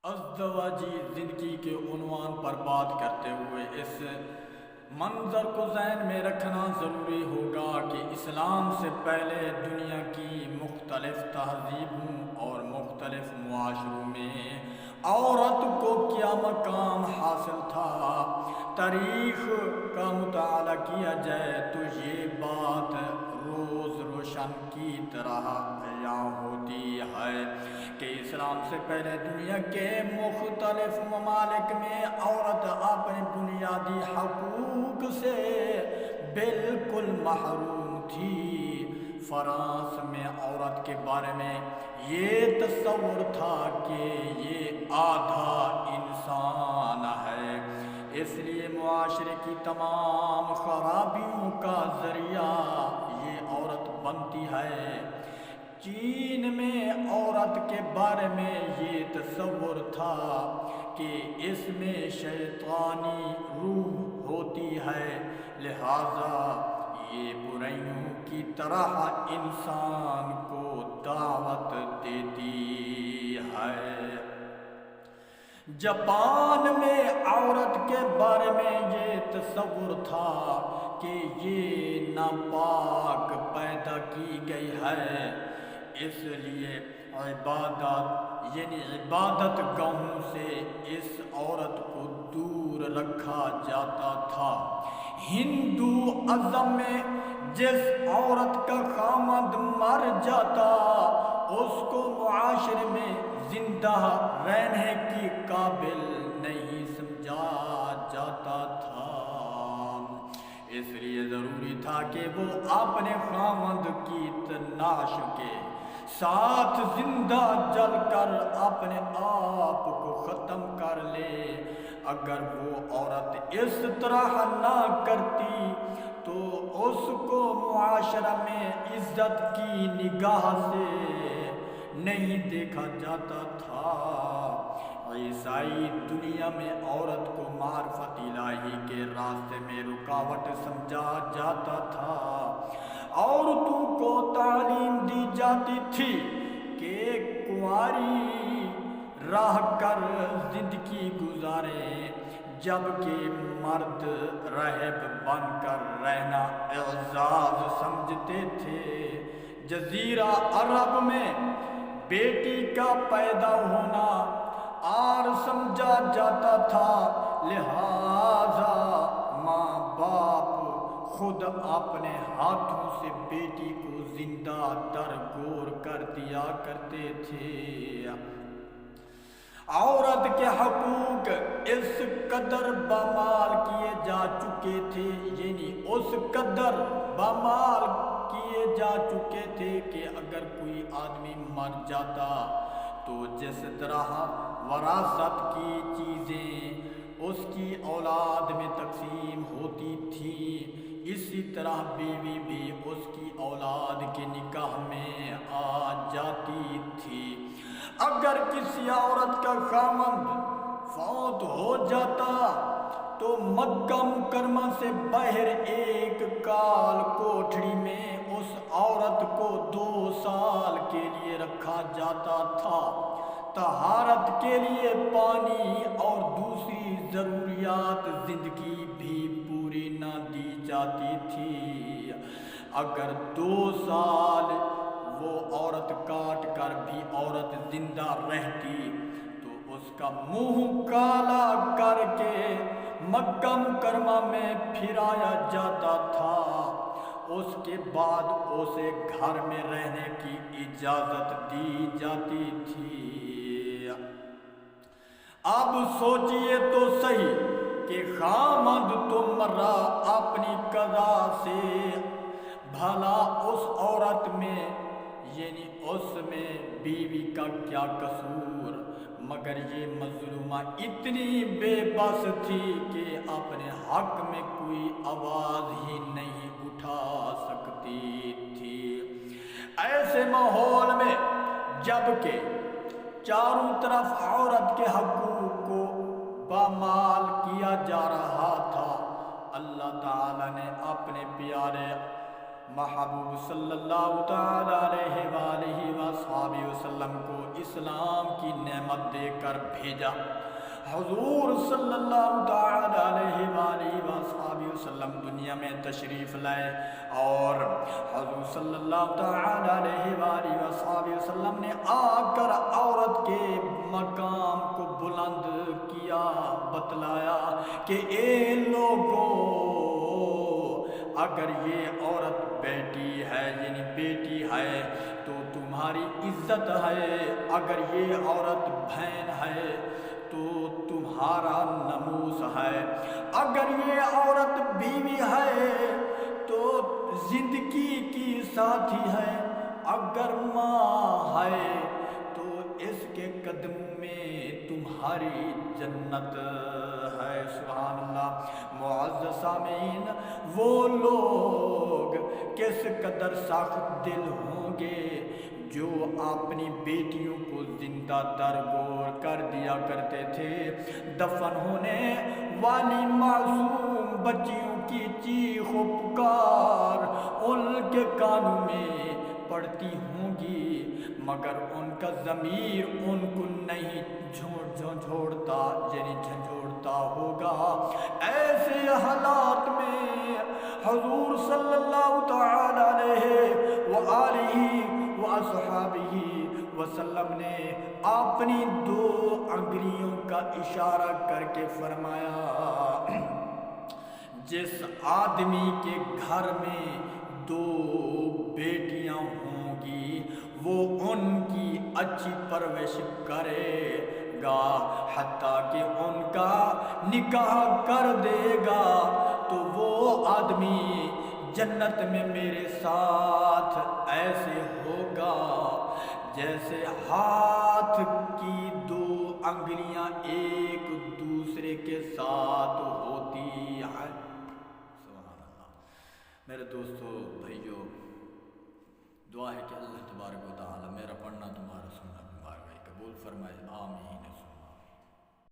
ازدواجی زندگی کے عنوان پر بات کرتے ہوئے اس منظر کو ذہن میں رکھنا ضروری ہوگا کہ اسلام سے پہلے دنیا کی مختلف تہذیبوں اور مختلف معاشروں میں عورت کو کیا مقام حاصل تھا۔ تاریخ کا مطالعہ کیا جائے تو یہ بات روز روشن کی طرح بیان ہوتی ہے کہ اسلام سے پہلے دنیا کے مختلف ممالک میں عورت اپنے بنیادی حقوق سے بالکل محروم تھی۔ فرانس میں عورت کے بارے میں یہ تصور تھا کہ یہ آدھا انسان ہے، اس لیے معاشرے کی تمام خرابیوں کا ذریعہ یہ عورت بنتی ہے۔ چین میں عورت کے بارے میں یہ تصور تھا کہ اس میں شیطانی روح ہوتی ہے، لہذا یہ برائیوں کی طرح انسان کو دعوت دیتی ہے۔ جاپان میں عورت کے بارے میں یہ تصور تھا کہ یہ ناپاک پیدا کی گئی ہے، اس لیے عبادت گاہوں سے اس عورت کو دور رکھا جاتا تھا۔ ہندو ازم میں جس عورت کا خامند مر جاتا اس کو معاشرے میں زندہ رہنے کی قابل نہیں سمجھا جاتا تھا، اس لیے ضروری تھا کہ وہ اپنے خامند کی تناش کے ساتھ زندہ جل کر اپنے آپ کو ختم کر لے۔ اگر وہ عورت اس طرح نہ کرتی تو اس کو معاشرہ میں عزت کی نگاہ سے نہیں دیکھا جاتا تھا۔ عیسائی دنیا میں عورت کو معرفت الہی کے راستے میں رکاوٹ سمجھا جاتا تھا۔ عورتوں کو تعلیم دی جاتی تھی کہ کنواری رہ کر زندگی گزاریں، جبکہ مرد راہب بن کر رہنا اعزاز سمجھتے تھے۔ جزیرہ عرب میں بیٹی کا پیدا ہونا عار سمجھا جاتا تھا، لہذا ماں باپ خود اپنے ہاتھوں سے بیٹی کو زندہ درگور کر دیا کرتے تھے۔ عورت کے حقوق اس قدر بامال کیے جا چکے تھے، اس قدر بامال کیے جا چکے تھے کہ اگر کوئی آدمی مر جاتا تو جس طرح وراثت کی چیزیں اس کی اولاد میں تقسیم ہوتی تھی، اسی طرح بیوی بھی اس کی اولاد کے نکاح میں آ جاتی تھی۔ اگر کسی عورت کا خامند فوت ہو جاتا تو مکہ مکرمہ سے باہر ایک کال کوٹھڑی میں اس عورت کو 2 سال کے لیے رکھا جاتا تھا۔ طہارت کے لیے پانی اور دوسری ضروریات زندگی بھی پوری نہ دی جاتی تھی۔ اگر 2 سال وہ عورت کاٹ کر بھی عورت زندہ رہتی تو اس کا منہ کالا کر کے مکہ مکرمہ میں پھرایا جاتا تھا، اس کے بعد اسے گھر میں رہنے کی اجازت دی جاتی تھی۔ اب سوچئے تو صحیح کہ خامند تو مرا اپنی قضا سے، بھلا اس عورت میں اس میں بیوی کا کیا قصور؟ مگر یہ مظلومہ اتنی بے بس تھی کہ اپنے حق میں کوئی آواز ہی نہیں اٹھا سکتی تھی۔ ایسے ماحول میں جبکہ چاروں طرف عورت کے حقوق کو پامال کیا جا رہا تھا، اللہ تعالی نے اپنے پیارے محبوب صلی اللہ تعالی علیہ وآلہ وسلم کو اسلام کی نعمت دے کر بھیجا۔ حضور صلی اللہ تعالی علیہ وآلہ وصحبہ وسلم دنیا میں تشریف لائے، اور حضور صلی اللہ تعالی علیہ وآلہ وصحبہ وسلم نے آ کر عورت کے مقام کو بلند کیا، بتلایا کہ اے لوگوں، اگر یہ عورت بیٹی ہے یعنی بیٹی ہے تو تمہاری عزت ہے، اگر یہ عورت بہن ہے تو تمہارا ناموس ہے، اگر یہ عورت بیوی ہے تو زندگی کی ساتھی ہے، اگر ماں ہے تو اس کے قدم میں تمہاری جنت ہے۔ سبحان اللہ۔ معزز سامعین، وہ لوگ کس قدر سخت دل ہوں گے جو اپنی بیٹیوں کو زندہ درگور کر دیا کرتے تھے۔ دفن ہونے والی معصوم بچیوں کی چیخ و پکار ان کے کانوں میں پڑتی ہوں گی، مگر ان کا ضمیر ان کو نہیں جھنجھوڑتا ہوگا۔ ایسے حالات میں حضور صلی اللہ تعالی علیہ وآلہ وصحبہ وسلم نے اپنی 2 انگلیوں کا اشارہ کر کے فرمایا، جس آدمی کے گھر میں 2 بیٹیاں ہوں گی وہ ان کی اچھی پرورش کرے گا، حتیٰ کہ ان کا نکاح کر دے گا، تو وہ آدمی جنت میں میرے ساتھ ایسے ہوگا جیسے ہاتھ کی 2 انگلیاں ایک دوسرے کے ساتھ ہوتی ہیں۔ سبحان اللہ۔ میرے دوستو بھائیو، دعا ہے کہ اللہ تبارک و تعالی میرا پڑھنا تمہارا سننا تمہارا قبول فرمائے، آمین۔